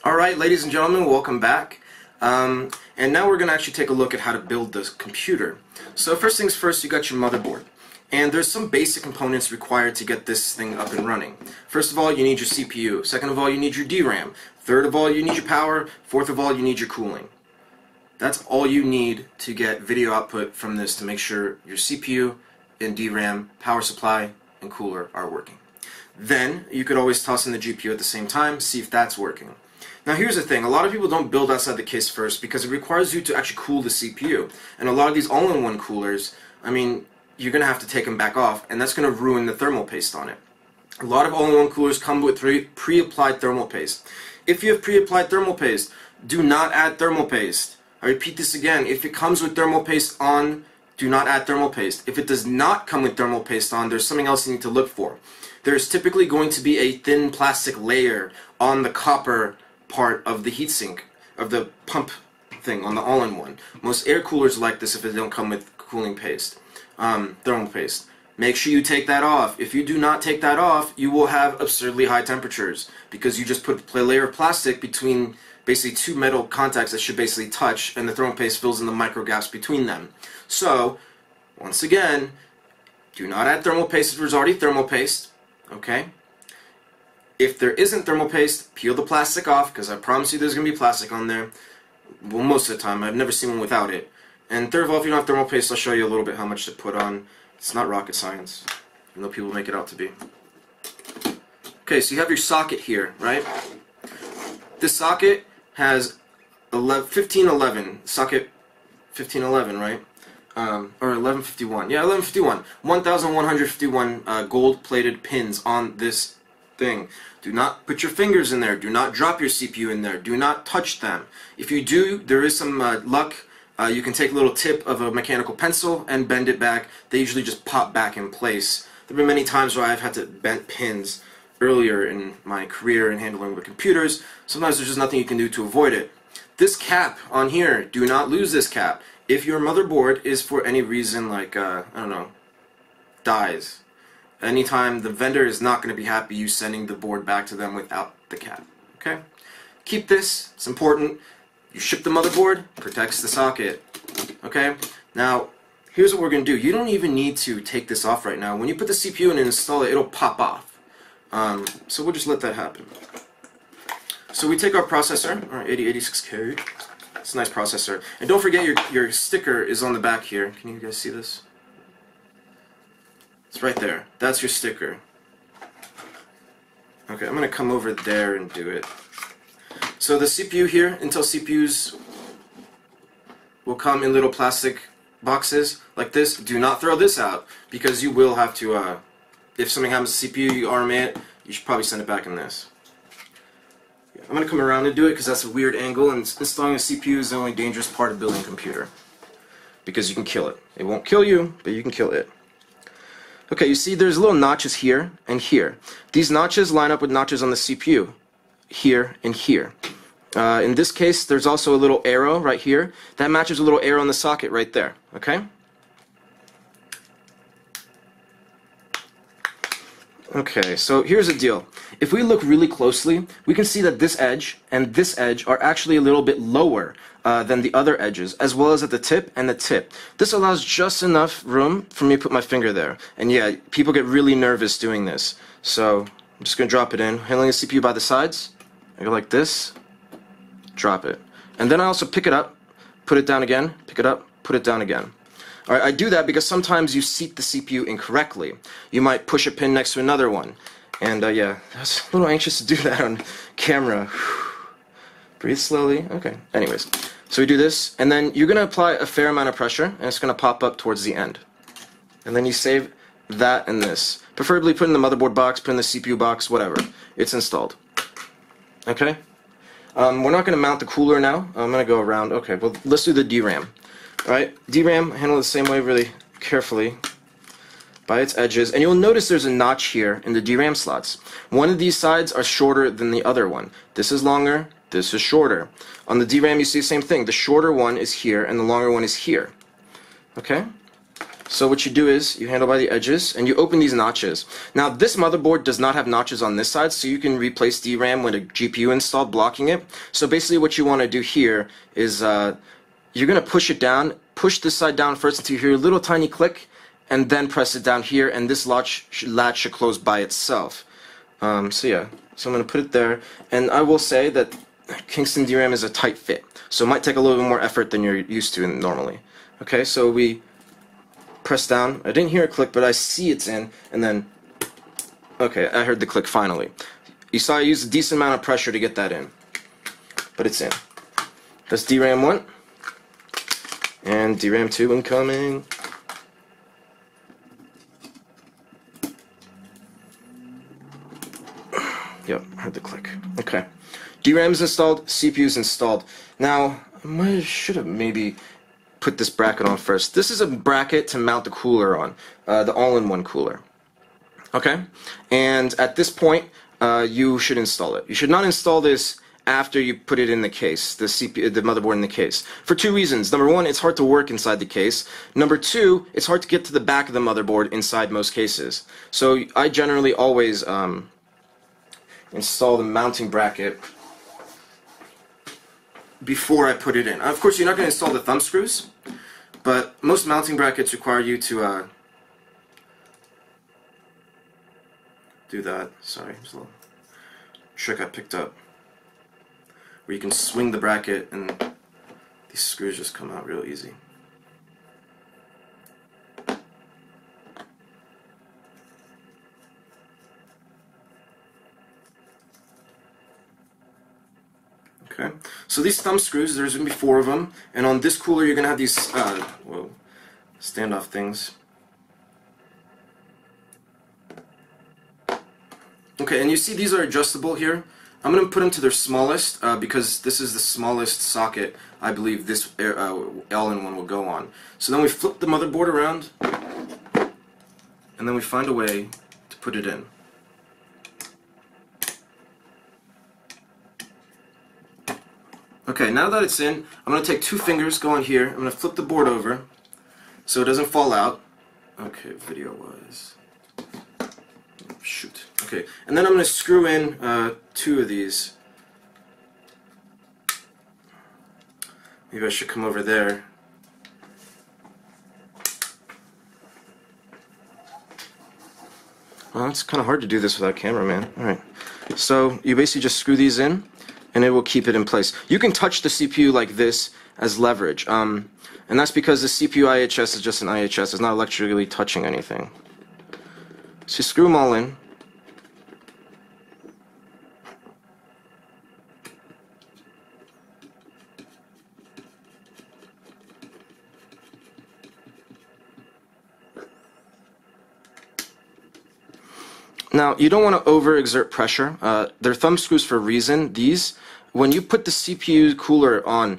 Alright, ladies and gentlemen, welcome back. And now we're going to actually take a look at how to build this computer. So first things first, you got your motherboard. And there's some basic components required to get this thing up and running. First of all, you need your CPU. Second of all, you need your DRAM. Third of all, you need your power. Fourth of all, you need your cooling. That's all you need to get video output from this to make sure your CPU and DRAM, power supply, and cooler are working. Then, you could always toss in the GPU at the same time, see if that's working. Now here's the thing, a lot of people don't build outside the case first because it requires you to actually cool the CPU. And a lot of these all-in-one coolers, I mean, you're going to have to take them back off, and that's going to ruin the thermal paste on it. A lot of all-in-one coolers come with pre-applied thermal paste. If you have pre-applied thermal paste, do not add thermal paste. I repeat this again, if it comes with thermal paste on, do not add thermal paste. If it does not come with thermal paste on, there's something else you need to look for. There's typically going to be a thin plastic layer on the copper part of the heatsink, of the pump thing on the all-in-one. Most air coolers like this if they don't come with cooling paste, thermal paste. Make sure you take that off. If you do not take that off, you will have absurdly high temperatures because you just put a layer of plastic between basically two metal contacts that should basically touch, and the thermal paste fills in the micro gaps between them. So, once again, do not add thermal paste if there's already thermal paste, okay? If there isn't thermal paste, peel the plastic off, because I promise you there's going to be plastic on there. Well, most of the time. I've never seen one without it. And third of all, if you don't have thermal paste, I'll show you a little bit how much to put on. It's not rocket science, even though people make it out to be. Okay, so you have your socket here, right? This socket has 1511, socket 1511, right? Or 1151. Yeah, 1151. 1151 gold-plated pins on this thing. Do not put your fingers in there. Do not drop your CPU in there. Do not touch them. If you do, there is some luck. You can take a little tip of a mechanical pencil and bend it back. They usually just pop back in place. There have been many times where I've had to bend pins earlier in my career in handling with computers. Sometimes there's just nothing you can do to avoid it. This cap on here, do not lose this cap. If your motherboard is for any reason like, I don't know, dies, anytime the vendor is not going to be happy you sending the board back to them without the cap. Okay? Keep this, it's important. You ship the motherboard, protects the socket. Okay? Now, here's what we're going to do. You don't even need to take this off right now. When you put the CPU in and install it, it'll pop off. So we'll just let that happen. So we take our processor, our 8086 code. It's a nice processor. And don't forget your sticker is on the back here. Can you guys see this? It's right there. That's your sticker. Okay, I'm going to come over there and do it. So the CPU here, Intel CPUs will come in little plastic boxes like this. Do not throw this out because you will have to, if something happens to the CPU, you arm it, you should probably send it back in this. Yeah, I'm going to come around and do it because that's a weird angle, and installing a CPU is the only dangerous part of building a computer. Because you can kill it. It won't kill you, but you can kill it. Okay, you see there's little notches here and here. These notches line up with notches on the CPU. Here and here. In this case, there's also a little arrow right here. That matches a little arrow in the socket right there. Okay? Okay, so here's the deal. If we look really closely, we can see that this edge and this edge are actually a little bit lower than the other edges, as well as at the tip and the tip. This allows just enough room for me to put my finger there. And yeah, people get really nervous doing this. So I'm just going to drop it in. Handling the CPU by the sides, I go like this, drop it. And then I also pick it up, put it down again, pick it up, put it down again. Alright, I do that because sometimes you seat the CPU incorrectly. You might push a pin next to another one. And yeah, I was a little anxious to do that on camera. Breathe slowly. Okay, anyways. So we do this, and then you're going to apply a fair amount of pressure, and it's going to pop up towards the end. And then you save that and this. Preferably put in the motherboard box, put in the CPU box, whatever. It's installed. Okay? We're not going to mount the cooler now. I'm going to go around. Okay, well, let's do the DRAM. Alright, DRAM, handle it the same way really carefully by its edges. And you'll notice there's a notch here in the DRAM slots. One of these sides are shorter than the other one. This is longer, this is shorter. On the DRAM you see the same thing. The shorter one is here and the longer one is here. Okay? So what you do is you handle by the edges and you open these notches. Now this motherboard does not have notches on this side, so you can replace DRAM with a GPU installed blocking it. So basically what you want to do here is you're going to push it down, push this side down first until you hear a little tiny click, and then press it down here, and this latch should close by itself. So yeah, so I'm going to put it there, and I will say that Kingston DRAM is a tight fit, so it might take a little bit more effort than you're used to normally. Okay, so we press down. I didn't hear a click, but I see it's in, and then, okay, I heard the click finally. You saw I used a decent amount of pressure to get that in, but it's in. That's DRAM 1, and DRAM 2 incoming. Yep, heard the click. Okay. DRAM's installed, CPU's installed. Now, I should have maybe put this bracket on first. This is a bracket to mount the cooler on, the all-in-one cooler. Okay? And at this point, you should install it. You should not install this after you put it in the case, the motherboard in the case. For two reasons. Number one, it's hard to work inside the case. Number two, it's hard to get to the back of the motherboard inside most cases. So I generally always install the mounting bracket before I put it in. Of course, you're not going to install the thumb screws, but most mounting brackets require you to do that. Sorry, there's a little trick I picked up where you can swing the bracket and these screws just come out real easy. Okay, so these thumb screws, there's going to be 4 of them, and on this cooler you're going to have these standoff things. Okay, and you see these are adjustable here. I'm going to put them to their smallest because this is the smallest socket I believe this all-in-one will go on. So then we flip the motherboard around, and then we find a way to put it in. Okay, now that it's in, I'm going to take 2 fingers, go on here, I'm going to flip the board over so it doesn't fall out. Okay, video-wise. Shoot. Okay, and then I'm going to screw in 2 of these. Maybe I should come over there. Well, it's kind of hard to do this without a camera, man. Alright, so you basically just screw these in, and it will keep it in place. You can touch the CPU like this as leverage, and that's because the CPU IHS is just an IHS. It's not electrically touching anything. So you screw them all in. Now, you don't want to overexert pressure. They're thumb screws for a reason. These, when you put the CPU cooler on,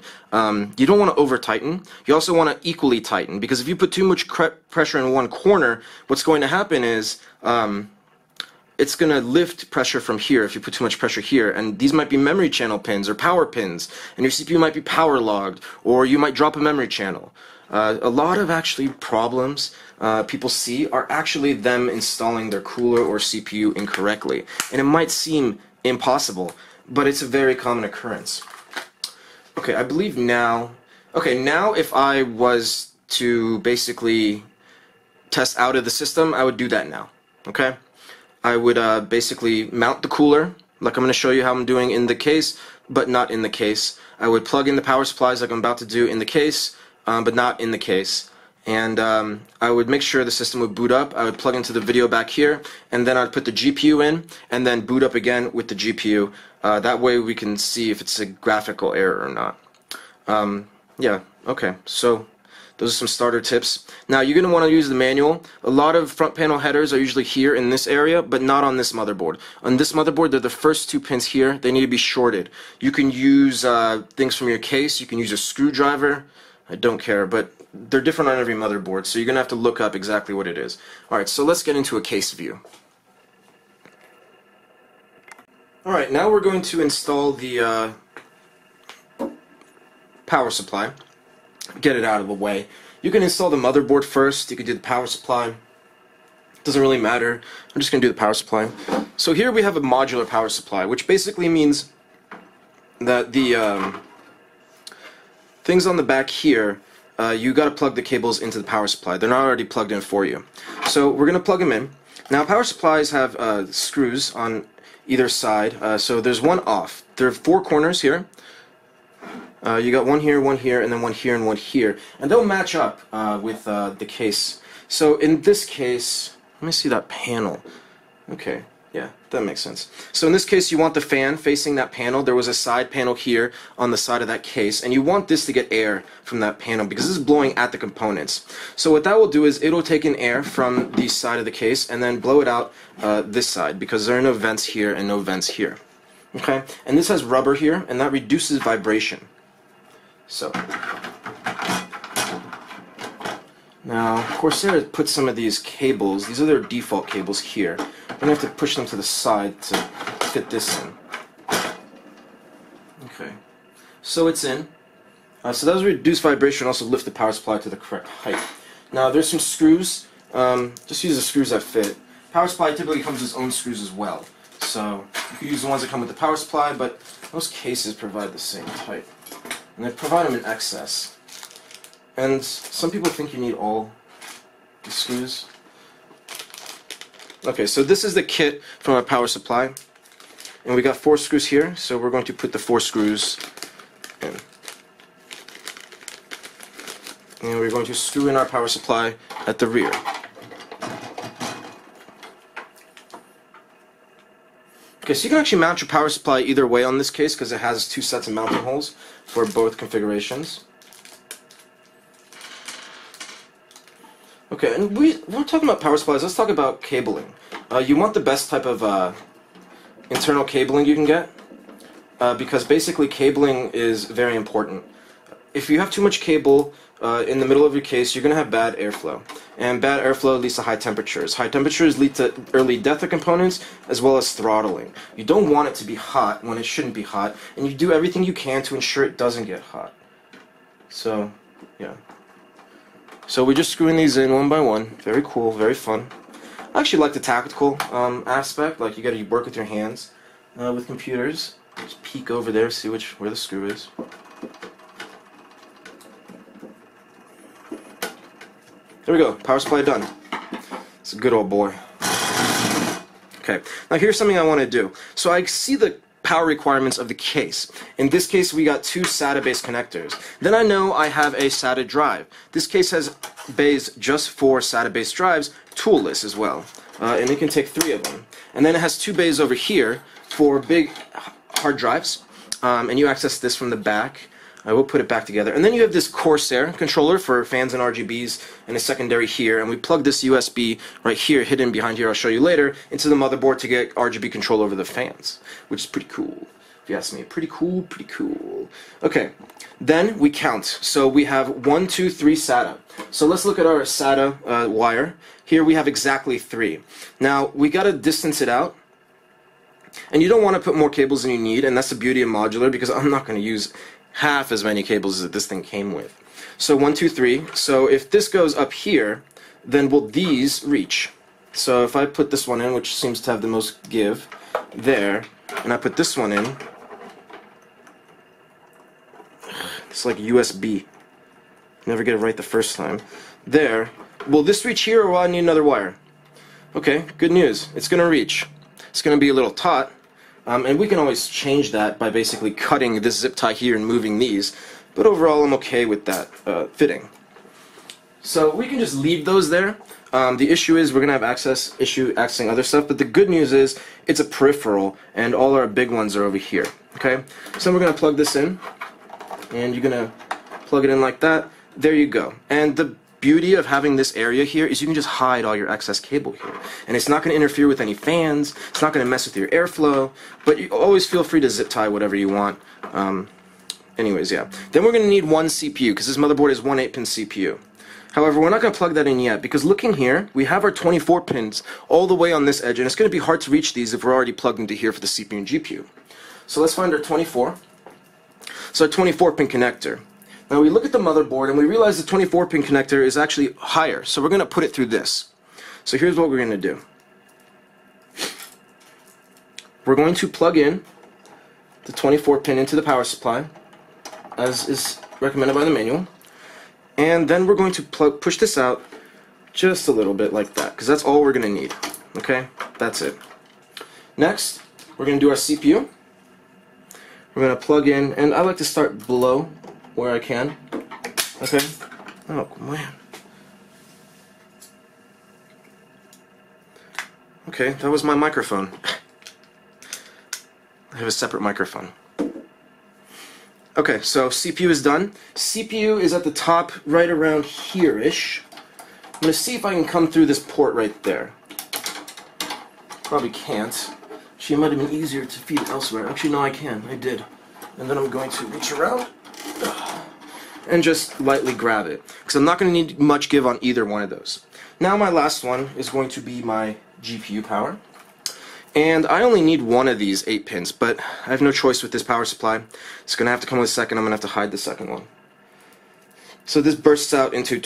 you don't want to over-tighten. You also want to equally tighten, because if you put too much pressure in one corner, what's going to happen is it's going to lift pressure from here if you put too much pressure here. And these might be memory channel pins or power pins, and your CPU might be power logged, or you might drop a memory channel. A lot of actually problems people see are actually them installing their cooler or CPU incorrectly. And it might seem impossible, but it's a very common occurrence. Okay, I believe now... Okay, now if I was to basically test out of the system, I would do that now. Okay? I would basically mount the cooler, like I'm going to show you how I'm doing in the case, but not in the case. I would plug in the power supplies like I'm about to do in the case, but not in the case. And I would make sure the system would boot up. I would plug into the video back here, and then I'd put the GPU in, and then boot up again with the GPU. That way we can see if it's a graphical error or not. Yeah, okay, so those are some starter tips. Now you're going to want to use the manual. A lot of front panel headers are usually here in this area, but not on this motherboard. On this motherboard, they're the first 2 pins here. They need to be shorted. You can use things from your case. You can use a screwdriver. I don't care, but they're different on every motherboard, so you're going to have to look up exactly what it is. Alright, so let's get into a case view. Alright, now we're going to install the power supply, get it out of the way, You can install the motherboard first, you can do the power supply. Doesn't really matter. I'm just going to do the power supply. So here we have a modular power supply, which basically means that the things on the back here, you got to plug the cables into the power supply. They're not already plugged in for you. So we're going to plug them in. Now power supplies have screws on either side. So there's one off. There are 4 corners here. You got one here, and then one here, and one here. And they'll match up with the case. So in this case, let me see that panel. Okay, yeah, that makes sense. So in this case, you want the fan facing that panel. There was a side panel here on the side of that case, and you want this to get air from that panel because this is blowing at the components. So what that will do is it'll take in air from the side of the case and then blow it out this side because there are no vents here and no vents here. Okay, and this has rubber here, and that reduces vibration. So now, Corsair put some of these cables, these are their default cables here. I'm going to have to push them to the side to fit this in. Okay, so it's in. So that was reduce vibration, also lift the power supply to the correct height. Now there's some screws, just use the screws that fit. Power supply typically comes with its own screws as well. So you can use the ones that come with the power supply, but most cases provide the same type. And they provide them in excess. And some people think you need all the screws. Okay, so this is the kit from our power supply. And we got 4 screws here, so we're going to put the 4 screws in. And we're going to screw in our power supply at the rear. Okay, so you can actually mount your power supply either way on this case because it has 2 sets of mounting holes for both configurations. Okay, and we're talking about power supplies. Let's talk about cabling. You want the best type of internal cabling you can get because basically cabling is very important. If you have too much cable in the middle of your case, you're going to have bad airflow. And bad airflow leads to high temperatures. High temperatures lead to early death of components as well as throttling. You don't want it to be hot when it shouldn't be hot, and you do everything you can to ensure it doesn't get hot. So, yeah. So we're just screwing these in one by one. Very cool, very fun. I actually like the tactical aspect, like you got to work with your hands. With computers, just peek over there, see where the screw is. There we go, power supply done. It's a good old boy. Okay, now here's something I want to do. So I see the power requirements of the case. In this case, we got 2 SATA-based connectors. Then I know I have a SATA drive. This case has bays just for SATA-based drives, toolless as well. And it can take 3 of them. And then it has 2 bays over here for big hard drives. And you access this from the back. I will put it back together. And then you have this Corsair controller for fans and RGBs and a secondary here. And we plug this USB right here, hidden behind here, I'll show you later, into the motherboard to get RGB control over the fans, which is pretty cool. If you ask me, pretty cool, pretty cool. Okay, then we count. So we have 1, 2, 3 SATA. So let's look at our SATA wire. Here we have exactly 3. Now, we got to distance it out. And you don't want to put more cables than you need, and that's the beauty of modular, because I'm not going to use half as many cables as this thing came with. So 1, 2, 3. So if this goes up here, then will these reach? So if I put this one in, which seems to have the most give, there, and I put this one in, it's like USB. Never get it right the first time. There. Will this reach here, or will I need another wire? Okay, good news. It's going to reach. It's going to be a little taut. And we can always change that by basically cutting this zip tie here and moving these, but overall I'm okay with that fitting. So we can just leave those there. The issue is we're going to have accessing other stuff, but the good news is it's a peripheral, and all our big ones are over here. Okay, so we're going to plug this in, and you're going to plug it in like that. There you go. And the beauty of having this area here is you can just hide all your excess cable here, and it's not going to interfere with any fans, it's not going to mess with your airflow, but you always feel free to zip tie whatever you want. Anyways, yeah. Then we're going to need 1 CPU, because this motherboard is 1 8-pin CPU. However, we're not going to plug that in yet, because looking here, we have our 24 pins all the way on this edge, and it's going to be hard to reach these if we're already plugged into here for the CPU and GPU. So let's find our 24. So our 24-pin connector. Now we look at the motherboard and we realize the 24-pin connector is actually higher, so we're going to put it through this. So here's what we're going to do. We're going to plug in the 24-pin into the power supply, as is recommended by the manual, and then we're going to push this out just a little bit like that, because that's all we're going to need. Okay, that's it. Next, we're going to do our CPU. We're going to plug in, and I like to start below where I can. Okay. Oh man. Okay, that was my microphone. I have a separate microphone. Okay, so CPU is done. CPU is at the top, right around here-ish. I'm going to see if I can come through this port right there. Probably can't. Actually, it might have been easier to feed it elsewhere. Actually, no, I can. I did. And then I'm going to reach around and just lightly grab it, because I'm not going to need much give on either one of those. Now my last one is going to be my GPU power. And I only need one of these 8 pins, but I have no choice with this power supply. It's going to have to come with a second. I'm going to have to hide the second one. So this bursts out into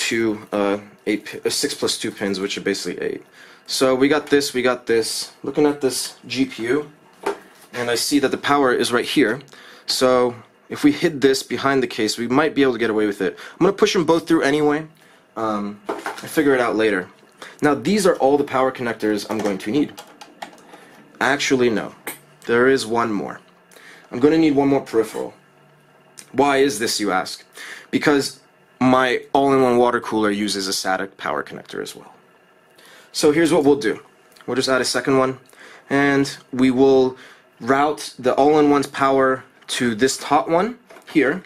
6 plus 2 pins, which are basically 8. So we got this, we got this. Looking at this GPU, and I see that the power is right here. So if we hid this behind the case, we might be able to get away with it. I'm going to push them both through anyway. I figure it out later. Now these are all the power connectors I'm going to need. Actually, no. There is one more. I'm going to need one more peripheral. Why is this, you ask? Because my all-in-one water cooler uses a SATA power connector as well. So here's what we'll do. We'll just add a second one, and we will route the all-in-one's power to this top one here,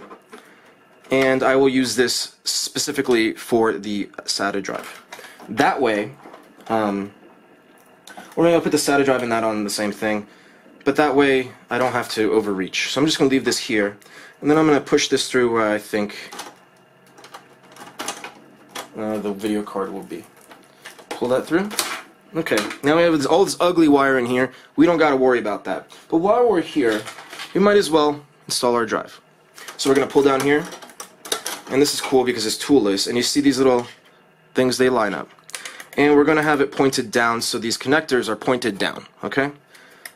and I will use this specifically for the SATA drive. That way, or maybe I'll put the SATA drive and that on the same thing, but that way I don't have to overreach. So I'm just going to leave this here, and then I'm going to push this through where I think the video card will be. Pull that through. Okay, now we have all this ugly wire in here. We don't got to worry about that. But while we're here, we might as well install our drive. So we're going to pull down here, and this is cool because it's toolless, and you see these little things, they line up. And we're going to have it pointed down, so these connectors are pointed down, okay?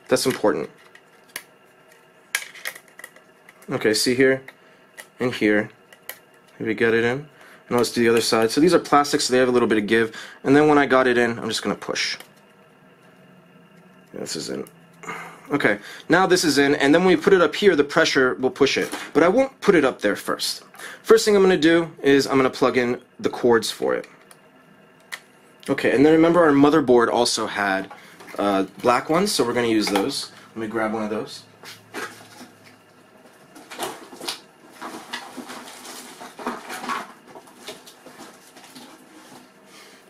That's important. Okay, see here and here. Maybe get it in. And let's do the other side. So these are plastic, so they have a little bit of give. And then when I got it in, I'm just going to push. This is in. Okay, now this is in, and then when we put it up here, the pressure will push it. But I won't put it up there first. First thing I'm going to do is I'm going to plug in the cords for it. Okay, and then remember our motherboard also had black ones, so we're going to use those. Let me grab one of those.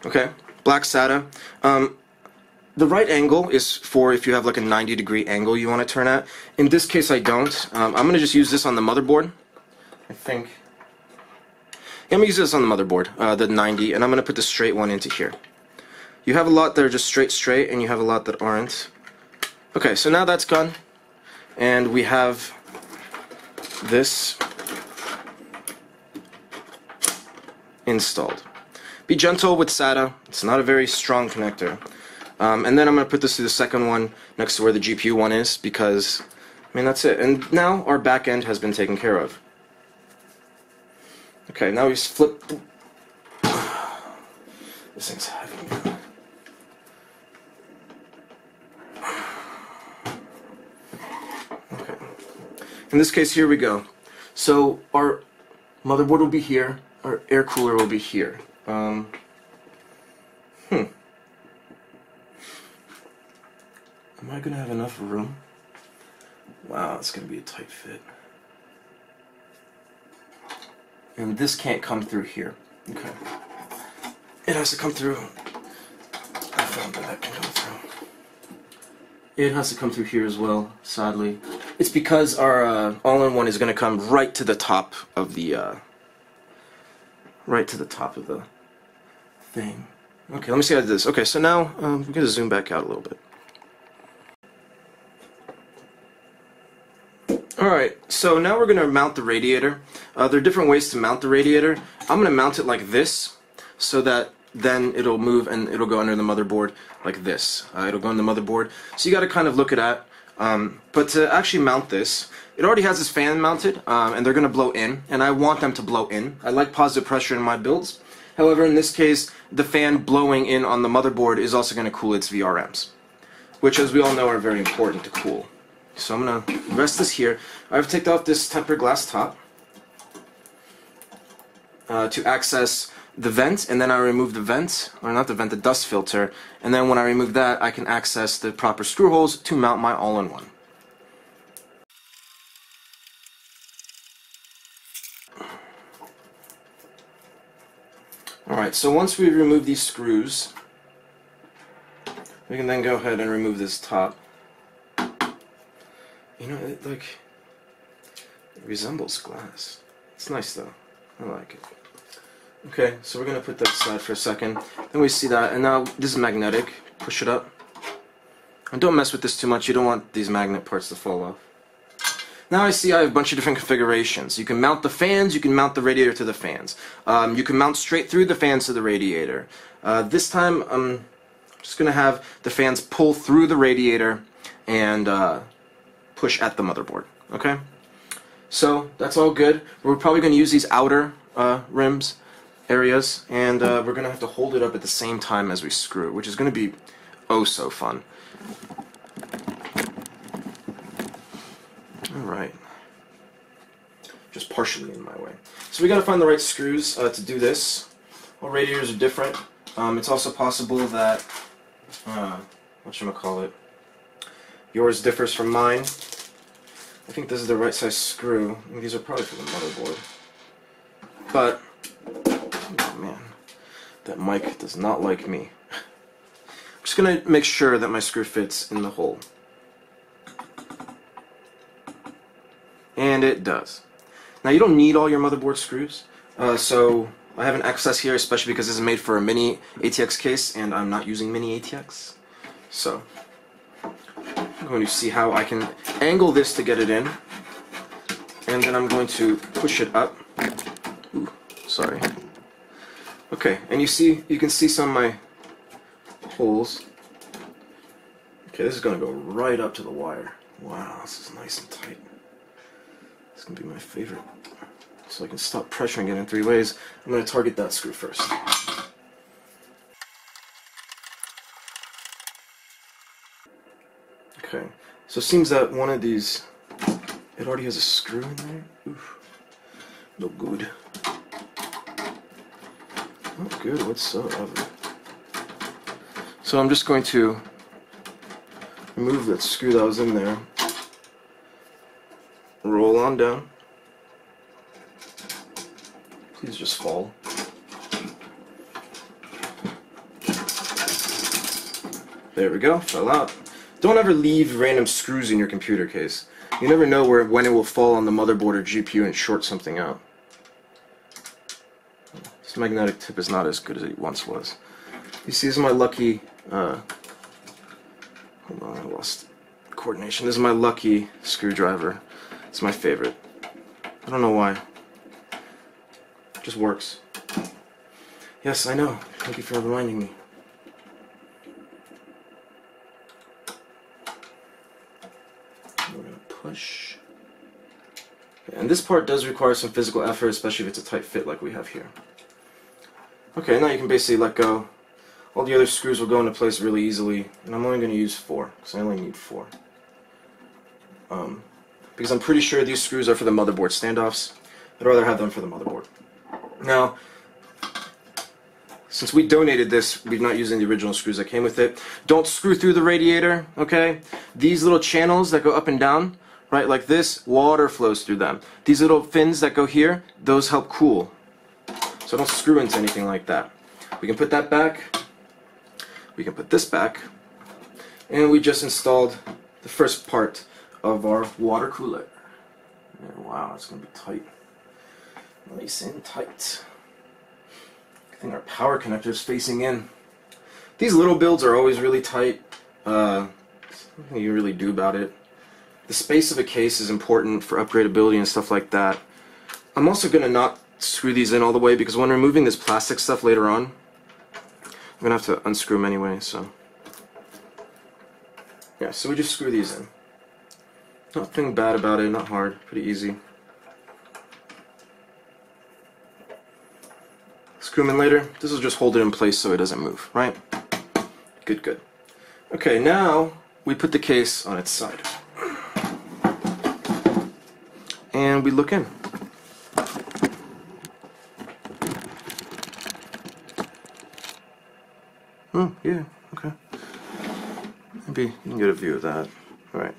Okay, black SATA. The right angle is for if you have like a 90-degree angle you want to turn at. In this case I don't. I'm going to just use this on the motherboard, I think. I'm going to use this on the motherboard, the 90, and I'm going to put the straight one into here. You have a lot that are just straight, and you have a lot that aren't. Okay, so now that's gone, and we have this installed. Be gentle with SATA. It's not a very strong connector. And then I'm going to put this to the second one next to where the GPU one is, because, I mean, that's it. And now our back end has been taken care of. Okay, now we just flip. This thing's heavy. Okay. In this case, here we go. So our motherboard will be here. Our air cooler will be here. Am I going to have enough room? Wow, it's going to be a tight fit. And this can't come through here. Okay. It has to come through. I found that can come through. It has to come through here as well, sadly. It's because our all-in-one is going to come right to the top of the thing. Okay, let me see how to do this. Okay, so now we're going to zoom back out a little bit. Alright, so now we're going to mount the radiator. There are different ways to mount the radiator. I'm going to mount it like this, so that then it'll move and it'll go under the motherboard like this. It'll go on the motherboard. So you got to kind of look at that. But to actually mount this, it already has this fan mounted, and they're going to blow in, and I want them to blow in. I like positive pressure in my builds. However, in this case, the fan blowing in on the motherboard is also going to cool its VRMs, which, as we all know, are very important to cool. So I'm going to rest this here. I've taken off this tempered glass top to access the vent, and then I remove the vent, or not the vent, the dust filter, and then when I remove that, I can access the proper screw holes to mount my all-in-one. Alright, so once we remove these screws, we can then go ahead and remove this top. You know, it resembles glass. It's nice though. I like it. Okay, so we're going to put that aside for a second. Then we see that, and now this is magnetic. Push it up. And don't mess with this too much. You don't want these magnet parts to fall off. Now I see I have a bunch of different configurations. You can mount the fans, you can mount the radiator to the fans. You can mount straight through the fans to the radiator. This time I'm just going to have the fans pull through the radiator and push at the motherboard. Okay? So that's all good. We're probably going to use these outer rims areas, and we're going to have to hold it up at the same time as we screw, which is going to be oh so fun. Alright. Just partially in my way. So we got to find the right screws to do this. All radiators are different. It's also possible that whatchamacallit, yours differs from mine. I think this is the right size screw. I mean, these are probably for the motherboard. But, oh man, that mic does not like me. I'm just going to make sure that my screw fits in the hole. And it does. Now you don't need all your motherboard screws. So I have an excess here, especially because this is made for a mini ATX case, and I'm not using mini ATX. So I'm going to see how I can angle this to get it in, and then I'm going to push it up. Ooh, sorry. Okay, and you can see some of my holes. Okay, this is going to go right up to the wire. Wow, this is nice and tight. This is going to be my favorite. So I can stop pressuring it in 3 ways. I'm going to target that screw first. Okay, so it seems that one of these, it already has a screw in there. Oof. No good. Not good whatsoever. So I'm just going to remove that screw that was in there. Roll on down. Please just fall. There we go, fell out. Don't ever leave random screws in your computer case. You never know when it will fall on the motherboard or GPU and short something out. This magnetic tip is not as good as it once was. You see, this is my lucky, hold on, I lost coordination. This is my lucky screwdriver. It's my favorite. I don't know why. It just works. Yes, I know. Thank you for reminding me. We're going to push. And this part does require some physical effort, especially if it's a tight fit like we have here. Okay, now you can basically let go. All the other screws will go into place really easily, and I'm only going to use 4, because I only need 4. Because I'm pretty sure these screws are for the motherboard standoffs. I'd rather have them for the motherboard. Now, since we donated this, we're not using the original screws that came with it. Don't screw through the radiator, okay? These little channels that go up and down, right, like this, water flows through them. These little fins that go here, those help cool. So don't screw into anything like that. We can put that back. We can put this back. And we just installed the first part of our water cooler. Wow, it's going to be tight. Nice and tight. I think our power connector is facing in. These little builds are always really tight. Nothing you really do about it. the space of a case is important for upgradability and stuff like that. I'm also going to not screw these in all the way because when removing this plastic stuff later on, I'm going to have to unscrew them anyway, so. Yeah, so we just screw these in. Nothing bad about it, not hard, pretty easy. Screw them in later. This will just hold it in place so it doesn't move, right? Good, good. Okay, now we put the case on its side. And we look in. Oh, yeah, okay. Maybe you can get a view of that. Alright.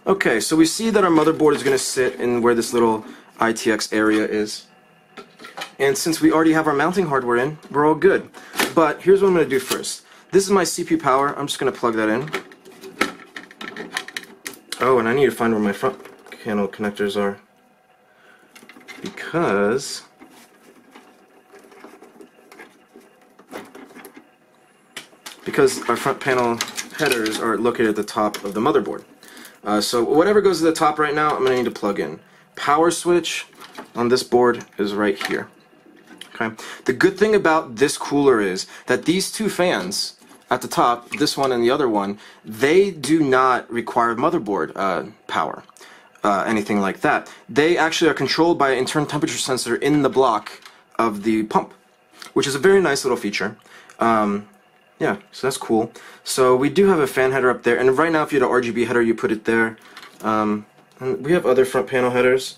Okay, so we see that our motherboard is going to sit in where this little ITX area is. And since we already have our mounting hardware in, we're all good. But here's what I'm going to do first. This is my CPU power. I'm just going to plug that in. Oh, and I need to find where my front panel connectors are. Because our front panel headers are located at the top of the motherboard. So whatever goes to the top right now, I'm going to need to plug in. Power switch on this board is right here. Okay. The good thing about this cooler is that these two fans at the top, this one and the other one, they do not require motherboard power, anything like that. They actually are controlled by an internal temperature sensor in the block of the pump, which is a very nice little feature. Yeah, so that's cool. So we do have a fan header up there, and right now if you had an RGB header, you put it there. And we have other front panel headers.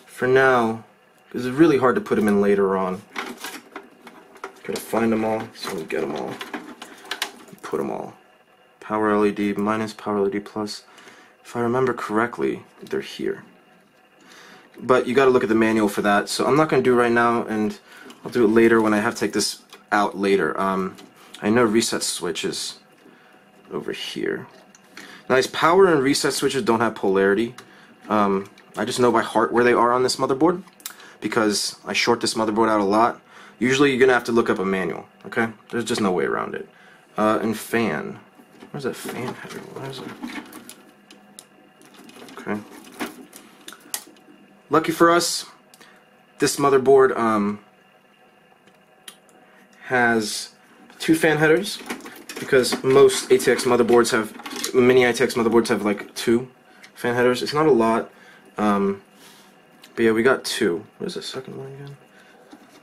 For now, because it's really hard to put them in later on. Gotta find them all, so we get them all. Put them all. Power LED minus, power LED plus. If I remember correctly, they're here. But you gotta look at the manual for that, so I'm not gonna do it right now, and I'll do it later when I have to take this out later. I know reset switch is over here. Now these power and reset switches don't have polarity. I just know by heart where they are on this motherboard because I short this motherboard out a lot. Usually you're gonna have to look up a manual, okay? There's just no way around it. And fan. Where's that fan header? Where is it? Okay. Lucky for us, this motherboard has two fan headers because most ATX motherboards have, mini ATX motherboards have like two fan headers. It's not a lot, but yeah, we got two. Where's the second one again?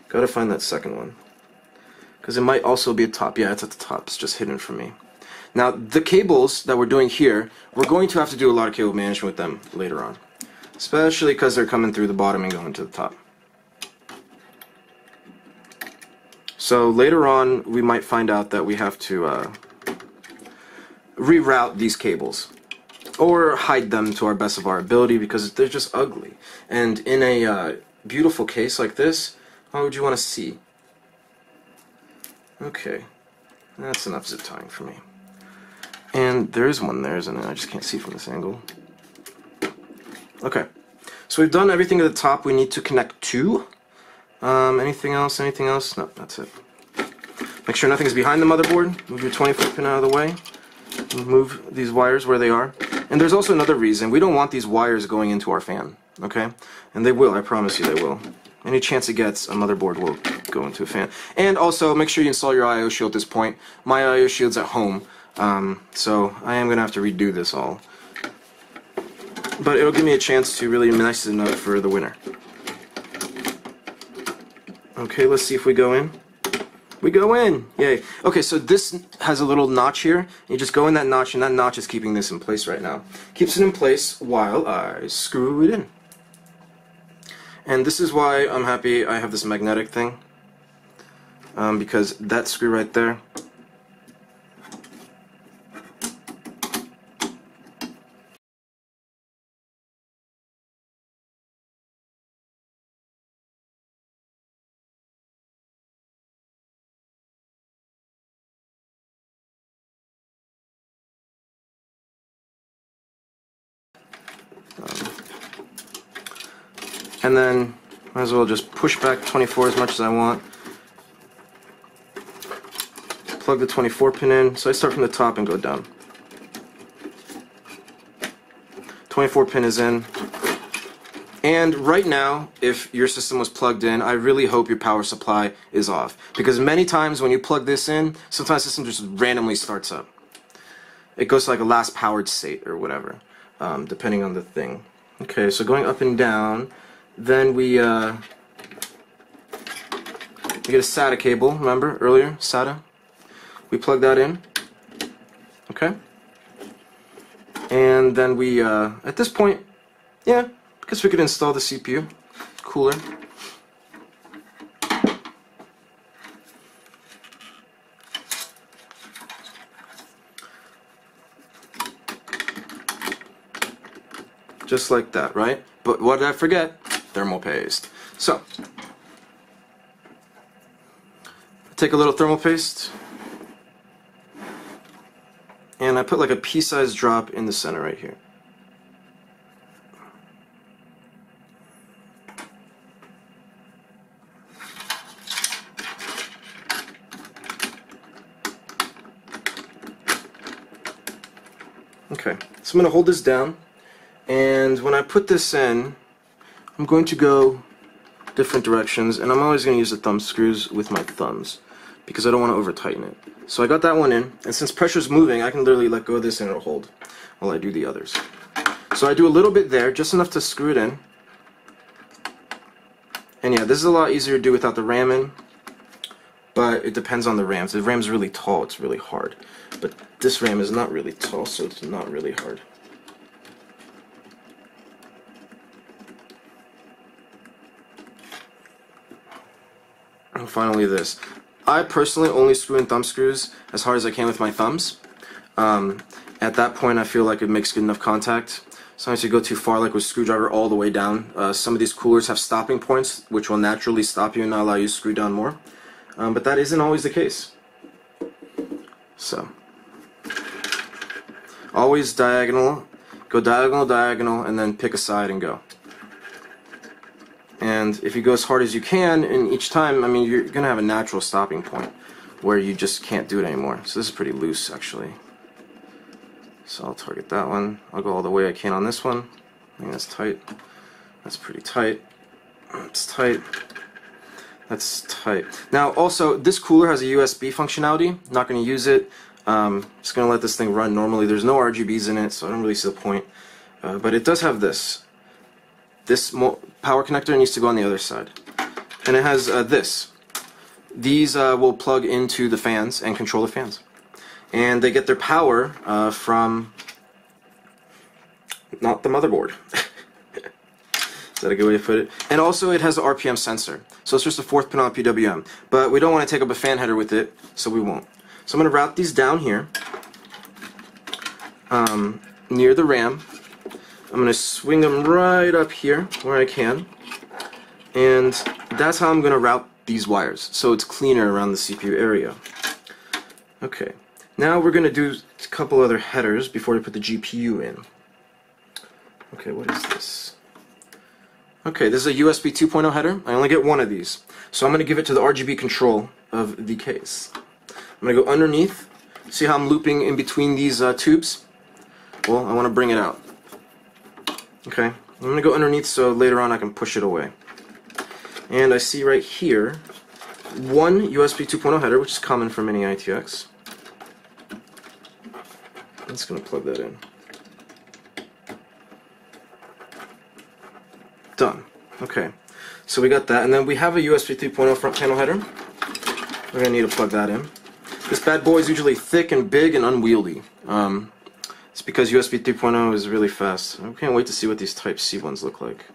Gotta find that second one because it might also be at the top. Yeah, it's at the top. It's just hidden from me. Now the cables that we're doing here, we're going to have to do a lot of cable management with them later on, especially because they're coming through the bottom and going to the top. So later on, we might find out that we have to reroute these cables or hide them to our best of our ability because they're just ugly. And in a beautiful case like this, why would you want to see? Okay, that's enough zip tying for me. And there is one there, isn't it? I just can't see from this angle. Okay, so we've done everything at the top we need to connect to. Anything else? Anything else? No, that's it. Make sure nothing's behind the motherboard. Move your 20-foot pin out of the way. Move these wires where they are. And there's also another reason. We don't want these wires going into our fan, okay? And they will, I promise you they will. Any chance it gets, a motherboard will go into a fan. And also, make sure you install your I/O shield at this point. My I/O shield's at home, so I am going to have to redo this all. But it'll give me a chance to really nice it up for the winter. Okay, let's see if we go in. We go in! Yay. Okay, so this has a little notch here. You just go in that notch, and that notch is keeping this in place right now. Keeps it in place while I screw it in. And this is why I'm happy I have this magnetic thing. Because that screw right there, and then might as well just push back 24 as much as I want. Plug the 24 pin in. So I start from the top and go down. 24 pin is in. And right now, if your system was plugged in, I really hope your power supply is off. Because many times when you plug this in, sometimes the system just randomly starts up. It goes to like a last powered state or whatever, depending on the thing. Okay, so going up and down, then we get a SATA cable, remember earlier, SATA? We plug that in, okay? And then we, at this point, yeah, I guess we could install the CPU cooler. Just like that, right? But what did I forget? Thermal paste. So, take a little thermal paste, and I put like a pea-sized drop in the center right here. Okay, so I'm going to hold this down. And when I put this in, I'm going to go different directions, and I'm always going to use the thumb screws with my thumbs because I don't want to over tighten it. So I got that one in, and since pressure's moving, I can literally let go of this and it'll hold while I do the others. So I do a little bit there, just enough to screw it in. And yeah, this is a lot easier to do without the ram in, but it depends on the RAM. If the RAM's really tall, it's really hard. But this RAM is not really tall, so it's not really hard. And finally this. I personally only screw in thumb screws as hard as I can with my thumbs. At that point I feel like it makes good enough contact. Sometimes you go too far, like with screwdriver all the way down. Some of these coolers have stopping points which will naturally stop you and not allow you to screw down more. But that isn't always the case. So, always diagonal, go diagonal, diagonal, and then pick a side and go. And if you go as hard as you can, and each time, I mean, you're going to have a natural stopping point where you just can't do it anymore. So this is pretty loose, actually. So I'll target that one. I'll go all the way I can on this one. I think that's tight. That's pretty tight. That's tight. That's tight. Now, also, this cooler has a USB functionality. Not going to use it. Just going to let this thing run normally. There's no RGBs in it, so I don't really see the point. But it does have this. This power connector needs to go on the other side. And it has this. These will plug into the fans and control the fans. And they get their power from not the motherboard. Is that a good way to put it? And also it has an RPM sensor. So it's just a 4th pin on PWM. But we don't want to take up a fan header with it, so we won't. So I'm going to route these down here near the RAM. I'm going to swing them right up here where I can. And that's how I'm going to route these wires, so it's cleaner around the CPU area. Okay, now we're going to do a couple other headers before we put the GPU in. Okay, what is this? Okay, this is a USB 2.0 header. I only get one of these. So I'm going to give it to the RGB control of the case. I'm going to go underneath. See how I'm looping in between these tubes? Well, I want to bring it out. Okay, I'm going to go underneath so later on I can push it away. And I see right here one USB 2.0 header, which is common for many ITX. I'm just going to plug that in. Done. Okay, so we got that, and then we have a USB 3.0 front panel header. We're going to need to plug that in. This bad boy is usually thick and big and unwieldy. It's because USB 3.0 is really fast. I can't wait to see what these Type-C ones look like.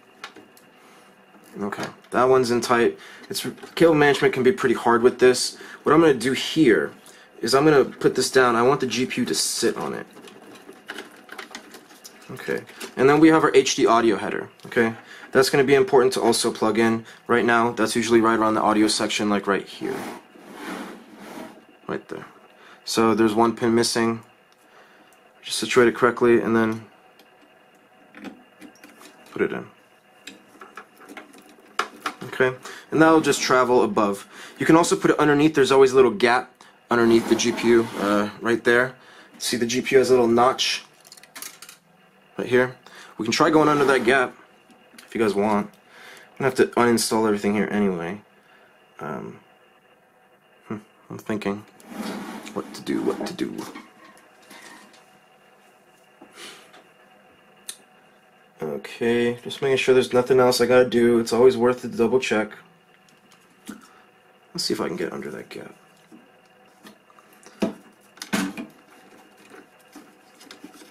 Okay, that one's in tight. Cable management can be pretty hard with this. What I'm going to do here is I'm going to put this down. I want the GPU to sit on it. Okay, and then we have our HD audio header. Okay, that's going to be important to also plug in. Right now, that's usually right around the audio section, like right here. Right there. So there's one pin missing. Just situate it correctly and then put it in. Okay, and that'll just travel above. You can also put it underneath. There's always a little gap underneath the GPU right there. See, the GPU has a little notch right here. We can try going under that gap if you guys want. I'm gonna have to uninstall everything here anyway. I'm thinking what to do. Okay, just making sure there's nothing else I gotta do. It's always worth it to double check. Let's see if I can get under that gap.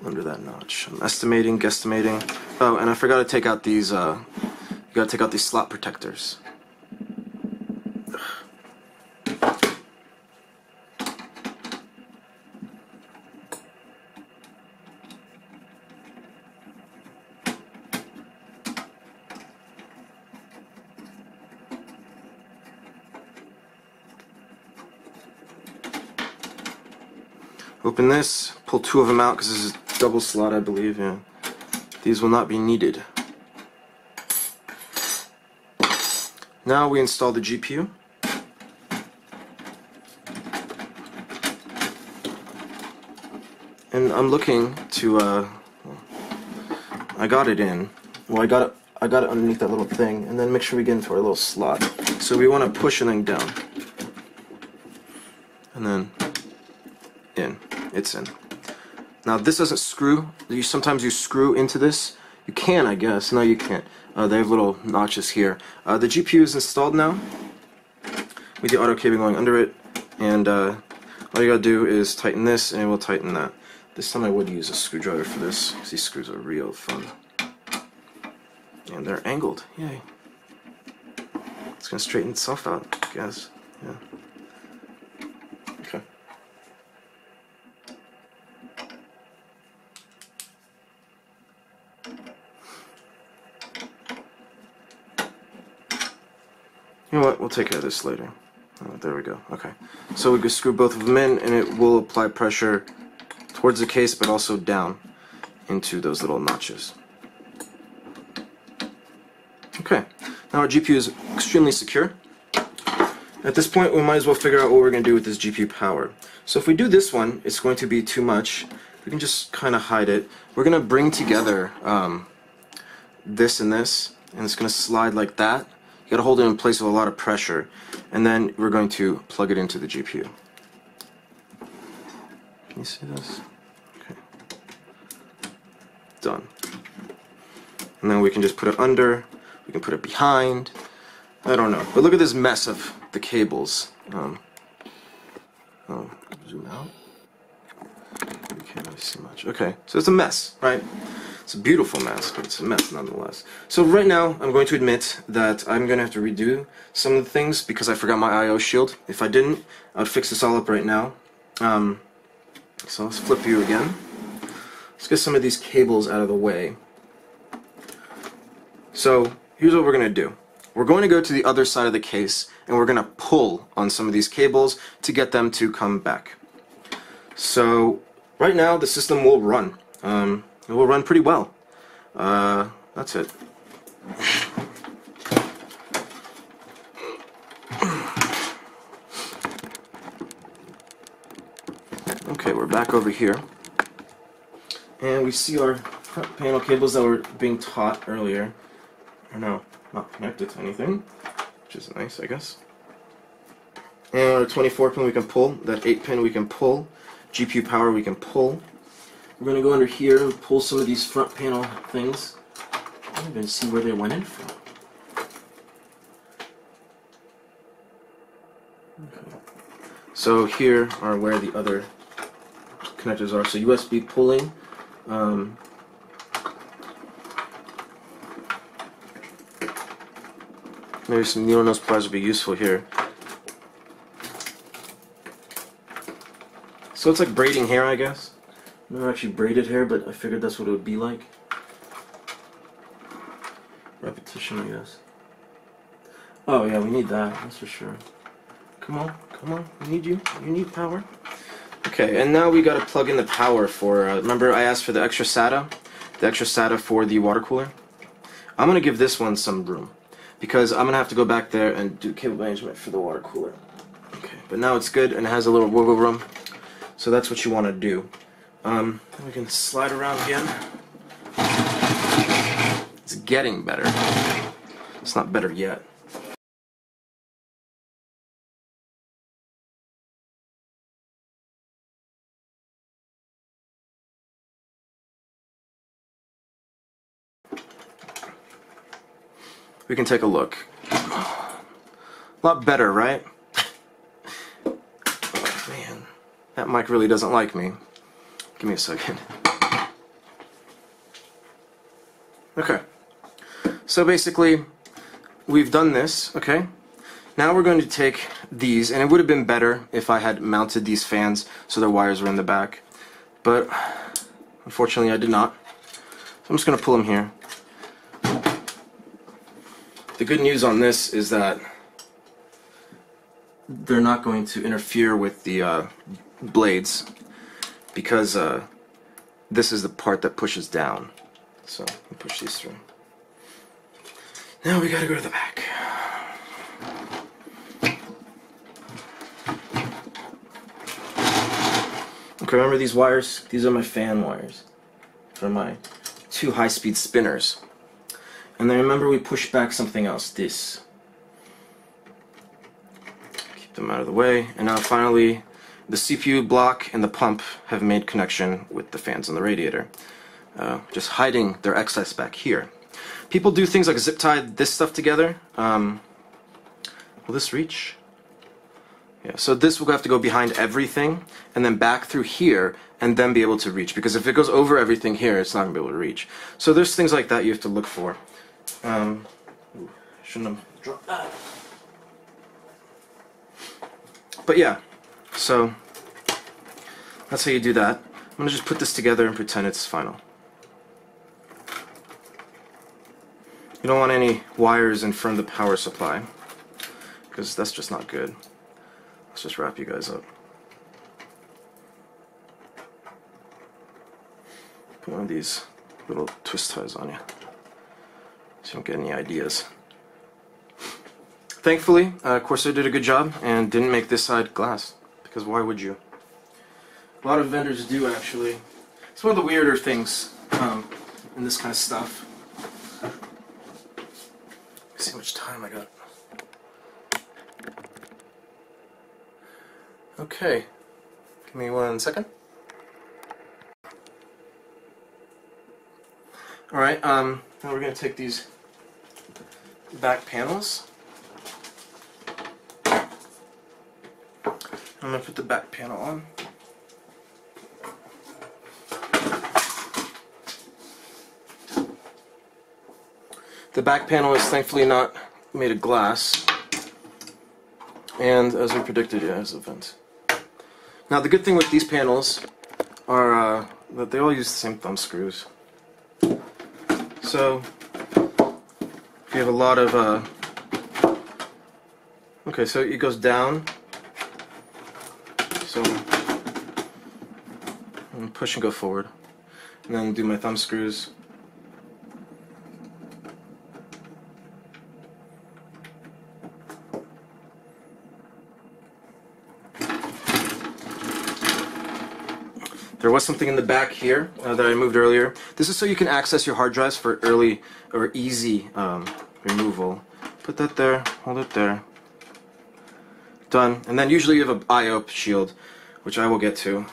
Under that notch. I'm estimating, guesstimating. Oh, and I forgot to take out these, you gotta take out these slot protectors. Open this, pull 2 of them out because this is double slot, I believe. Yeah, these will not be needed. Now we install the GPU. And I'm looking to I got it in. Well, I got it underneath that little thing, and then make sure we get into our little slot. So we want to push and then down, and then in. It's in. Now this doesn't screw. Sometimes you screw into this. You can, I guess. No, you can't. They have little notches here. The GPU is installed now with the auto cable going under it, and all you gotta do is tighten this, and we'll tighten that. This time I would use a screwdriver for this, because these screws are real fun. And they're angled. Yay. It's gonna straighten itself out, I guess. Yeah. Okay. You know what? We'll take care of this later. Oh, there we go. Okay. So we can screw both of them in, and it will apply pressure towards the case, but also down into those little notches. Okay. Now our GPU is extremely secure. At this point, we might as well figure out what we're going to do with this GPU power. So if we do this one, it's going to be too much. We can just kind of hide it. We're going to bring together this and this, and it's going to slide like that. You got to hold it in place with a lot of pressure, and then we're going to plug it into the GPU. Can you see this? Okay. Done. And then we can just put it under. We can put it behind. I don't know. But look at this mess of the cables. Oh, zoom out. You can't really see much. Okay, so it's a mess, right? It's a beautiful mess, but it's a mess nonetheless. So right now, I'm going to admit that I'm going to have to redo some of the things because I forgot my I/O shield. If I didn't, I would fix this all up right now. So let's flip view again. Let's get some of these cables out of the way. So here's what we're going to do. We're going to go to the other side of the case, and we're going to pull on some of these cables to get them to come back. So right now, the system will run. It will run pretty well. That's it. Okay, we're back over here. And we see our front panel cables that were being taught earlier are now not connected to anything, which is nice, I guess. And our 24 pin we can pull, that 8 pin we can pull, GPU power we can pull. We're going to go under here and pull some of these front panel things. I don't even see where they went in from. Okay. So here are where the other connectors are. So USB pulling. Maybe some needle nose pliers would be useful here. So it's like braiding hair, I guess. Not actually braided hair, but I figured that's what it would be like. Repetition, I guess. Oh yeah, we need that, that's for sure. Come on, come on, we need you. You need power. Okay, and now we gotta plug in the power for, remember I asked for the extra SATA? The extra SATA for the water cooler? I'm gonna give this one some room, because I'm gonna have to go back there and do cable management for the water cooler. Okay, but now it's good and it has a little wiggle room, so that's what you wanna do. We can slide around again. It's getting better. It's not better yet. We can take a look. A lot better, right? Oh, man, that mic really doesn't like me. Give me a second. Okay. So basically, we've done this, okay? Now we're going to take these, and it would have been better if I had mounted these fans so their wires were in the back. But, unfortunately, I did not. So I'm just going to pull them here. The good news on this is that they're not going to interfere with the blades, because this is the part that pushes down. So, we push these through. Now we gotta go to the back. Okay, remember these wires? These are my fan wires for my 2 high-speed spinners. And then remember we pushed back something else, this. Keep them out of the way. And now finally, the CPU block and the pump have made connection with the fans and the radiator. Just hiding their excess back here. People do things like zip tie this stuff together. Will this reach? Yeah, so this will have to go behind everything and then back through here and then be able to reach, because if it goes over everything here, it's not going to be able to reach. So there's things like that you have to look for. Shouldn't have dropped that. But yeah, so that's how you do that. I'm going to just put this together and pretend it's final. You don't want any wires in front of the power supply, because that's just not good. Let's just wrap you guys up. Put one of these little twist ties on you, so you don't get any ideas. Thankfully, Corsair did a good job and didn't make this side glass, because why would you? A lot of vendors do, actually. It's one of the weirder things in this kind of stuff. Let's see how much time I got. Okay, give me 1 second. Alright, now we're going to take these back panels. I'm going to put the back panel on. The back panel is thankfully not made of glass, and as we predicted, it has a vent. Now the good thing with these panels are that they all use the same thumb screws. So if you have a lot of okay, so it goes down, so I'm push and go forward, and then do my thumb screws. There was something in the back here that I moved earlier. This is so you can access your hard drives for early or easy removal. Put that there, hold it there. Done. And then usually you have an I/O shield, which I will get to.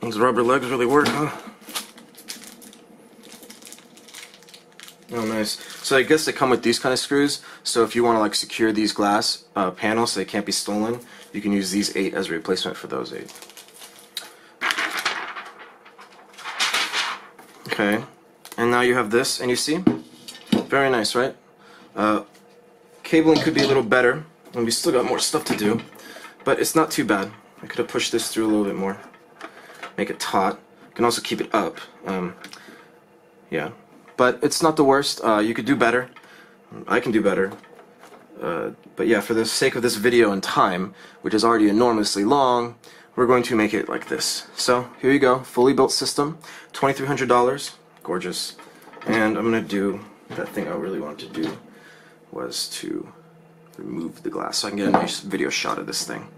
Those rubber legs really work, huh? Oh, nice. So I guess they come with these kind of screws, so if you want to like secure these glass panels so they can't be stolen, you can use these 8 as a replacement for those 8. Okay, and now you have this, and you see? Very nice, right? Cabling could be a little better, and we still got more stuff to do, but it's not too bad. I could have pushed this through a little bit more. Make it taut. You can also keep it up. Yeah. But it's not the worst. You could do better. I can do better. But yeah, for the sake of this video and time, which is already enormously long, we're going to make it like this. So here you go, fully built system, $2,300, gorgeous. And I'm gonna do that thing I really wanted to do, was to remove the glass so I can get a nice video shot of this thing.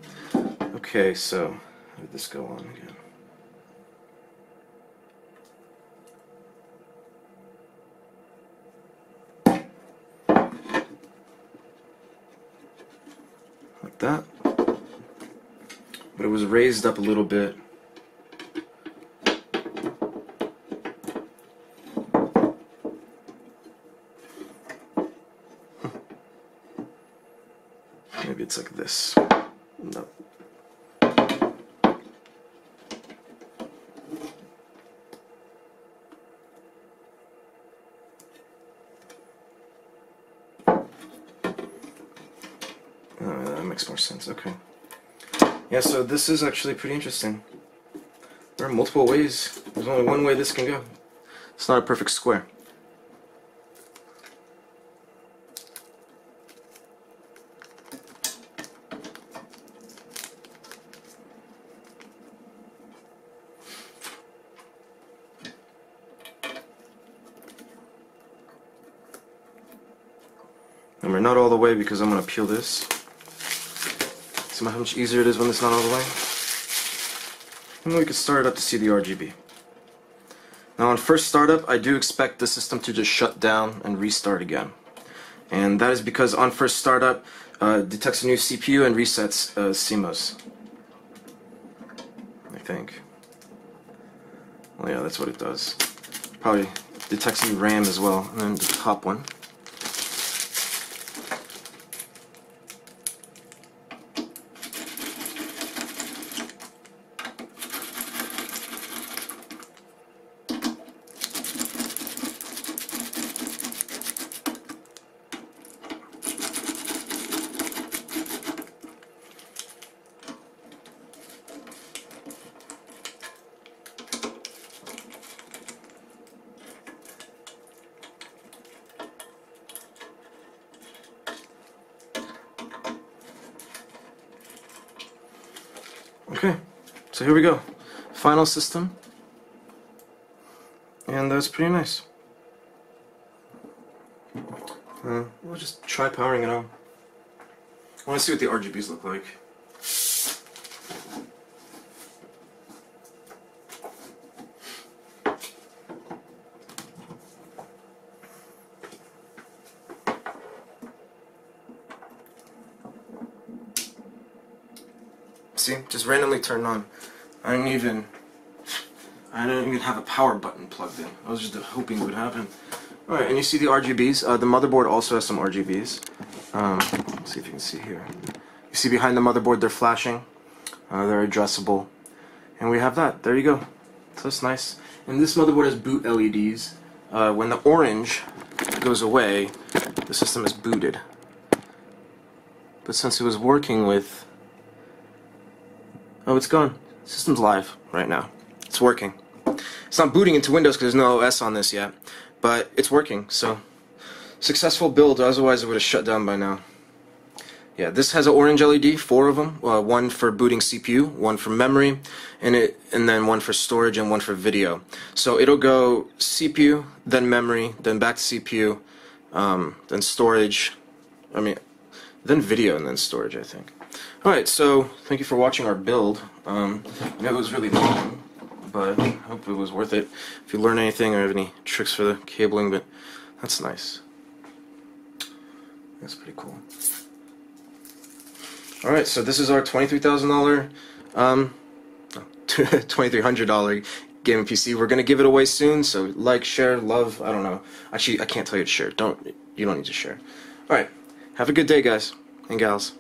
Okay, so How did this go on again? Like that. But it was raised up a little bit. Maybe it's like this. No. That makes more sense. Okay. Yeah, so this is actually pretty interesting. There are multiple ways. There's only one way this can go. It's not a perfect square. Remember, not all the way because I'm going to peel this. See how much easier it is when it's not all the way? And then we can start it up to see the RGB. Now on first startup, I do expect the system to just shut down and restart again. And that is because on first startup, detects a new CPU and resets CMOS. I think. Well, yeah, that's what it does. Probably detects new RAM as well, and then the top one. Okay, so here we go. Final system. And that's pretty nice. We'll just try powering it on. I want to see what the RGBs look like. See, just randomly turned on. I didn't even have a power button plugged in. I was just hoping it would happen. Alright, and you see the RGBs. The motherboard also has some RGBs. Let's see if you can see here. You see behind the motherboard they're flashing. They're addressable. And we have that. There you go. So that's nice. And this motherboard has boot LEDs. When the orange goes away, the system is booted. But since it was working with... Oh, it's gone. System's live right now. It's working. It's not booting into Windows because there's no OS on this yet, but it's working, so successful build, otherwise it would have shut down by now. Yeah, this has an orange LED, 4 of them, one for booting CPU, one for memory, and then one for storage and one for video. So it'll go CPU, then memory, then back to CPU, then storage, then video and then storage, I think. Alright, so thank you for watching our build. It was really long, but I hope it was worth it. If you learn anything or have any tricks for the cabling, but that's nice. That's pretty cool. Alright, so this is our $23,000, $2,300 gaming PC. We're going to give it away soon, so like, share, love, I don't know. Actually, I can't tell you to share. You don't need to share. Alright, have a good day, guys and gals.